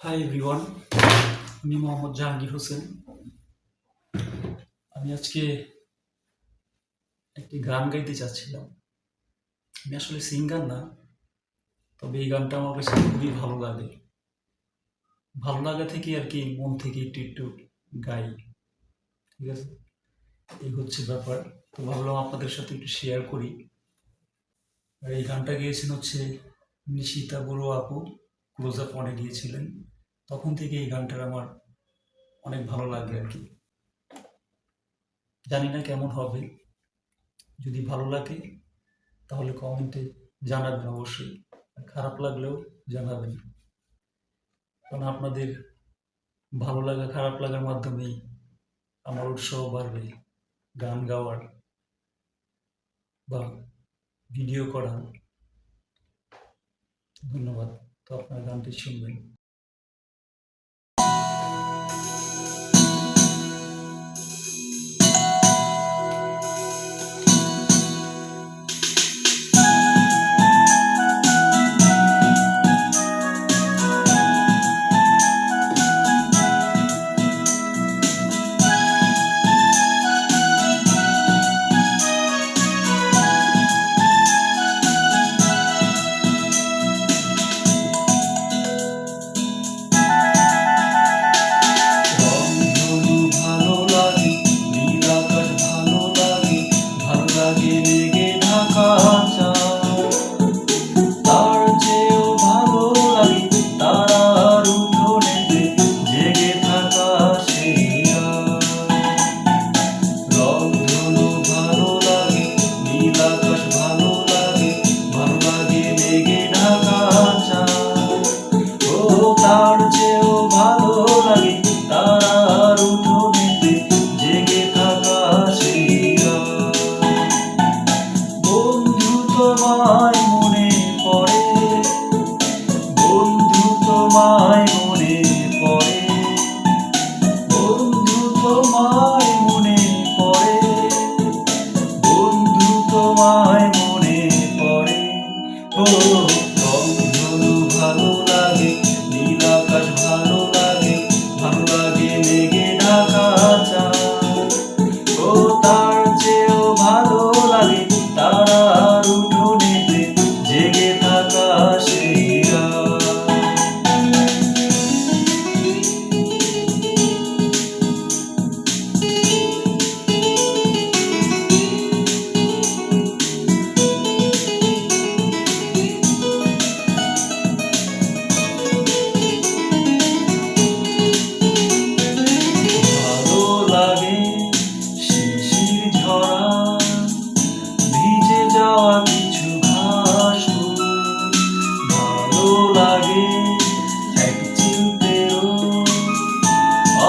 Hi everyone, আমি মোহাম্মদ জাহাঙ্গীর হোসেন। আমি আজকে একটি গান গাইতে চাচ্ছিলাম। আমি আসলে সিঙ্গার না, তবে এই গানটা আমার কাছে খুবই ভালো লাগে। ভালো লাগা থেকে আর কি মন থেকে একটু একটু গাই, ঠিক আছে? এই হচ্ছে ব্যাপার। তো ভাবলাম আপনাদের সাথে একটু শেয়ার করি। আর এই গানটা গেয়েছেন হচ্ছে নিশিতা বড়ুয়া আপু, ক্লোজ আপ অনে গিয়েছিলেন। তখন থেকে এই গানটার আমার অনেক ভালো লাগে আর কি। জানি না কেমন হবে, যদি ভালো লাগে তাহলে কমেন্টে জানাবেন অবশ্যই। আর খারাপ লাগলেও জানাবেন, কারণ আপনাদের ভালো লাগা খারাপ লাগার মাধ্যমেই আমার উৎসাহ বাড়বে গান গাওয়ার বা ভিডিও করার। ধন্যবাদ। তো আপনার গানটি শুনবেন। তার চেয়েও ভালো লাগে তারার উঠোনেতে জেগে থাকা সেই রাত। বন্ধু তোমায় মনে পড়ে, বন্ধু তোমায় মনে পড়ে, বন্ধু তোমায় মনে পড়ে, বন্ধু তোমায় মনে পড়ে। ও বন্ধু ভালো লাগে, নীল আকাশ ভালো লাগে, ভালো লাগে মেঘে ঢাকা চাঁদ। ও তার চেয়েও ভালো লাগে তারার উঠোনেতে জেগে থাকা সেই রাত। ভালো লাগে শিশির ঝরা, ভিজে যাওয়া কিছু ঘাস। ভালো লাগে এক চিলতেও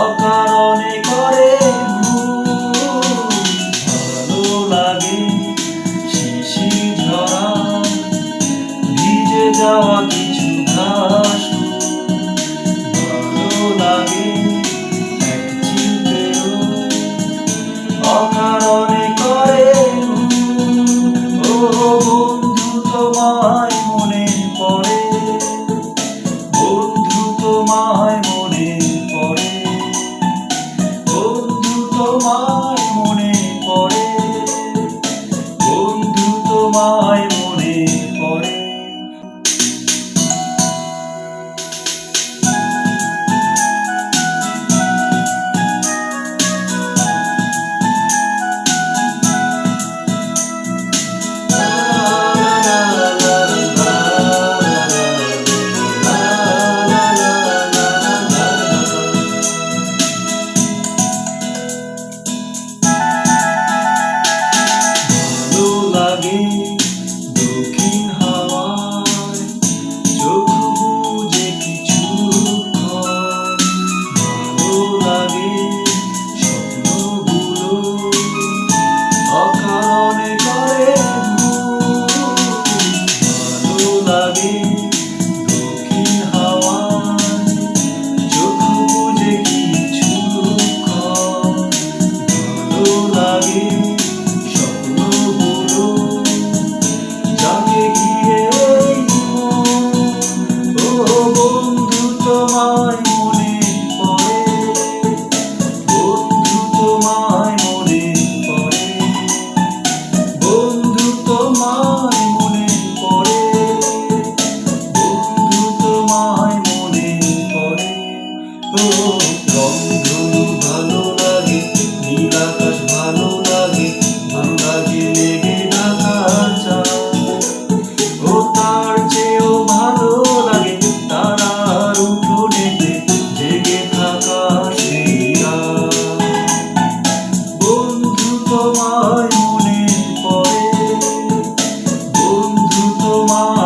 অকারণে করে ভুল। ভালো লাগে শিশির ঝরা, ভিজে যাওয়া কিছু ঘাস। ভালো লাগে এক চিলতেও অকারণে করে ভুল। ও বন্ধু তোমায় মনে পড়ে, বন্ধু তোমায় মনে পড়ে, বন্ধু তোমায় মনে পড়ে, বন্ধু তোমায় মনে পড়ে। তোমায় মনে পড়ে, বন্ধু তোমায় মনে পড়ে, বন্ধু তোমায় মনে পড়ে, বন্ধু তোমায় মনে পড়ে। ও রংধনু ভালো লাগে, নীল আকাশ ভালো লাগে, ভালো লাগে মেঘে ঢাকা চাঁদ। ও তার চেয়েও ভালো লাগে তারার উঠোনেতে জেগে থাকা সেই রাত। বন্ধু তোমায় মনে পড়ে, বন্ধু তোমায়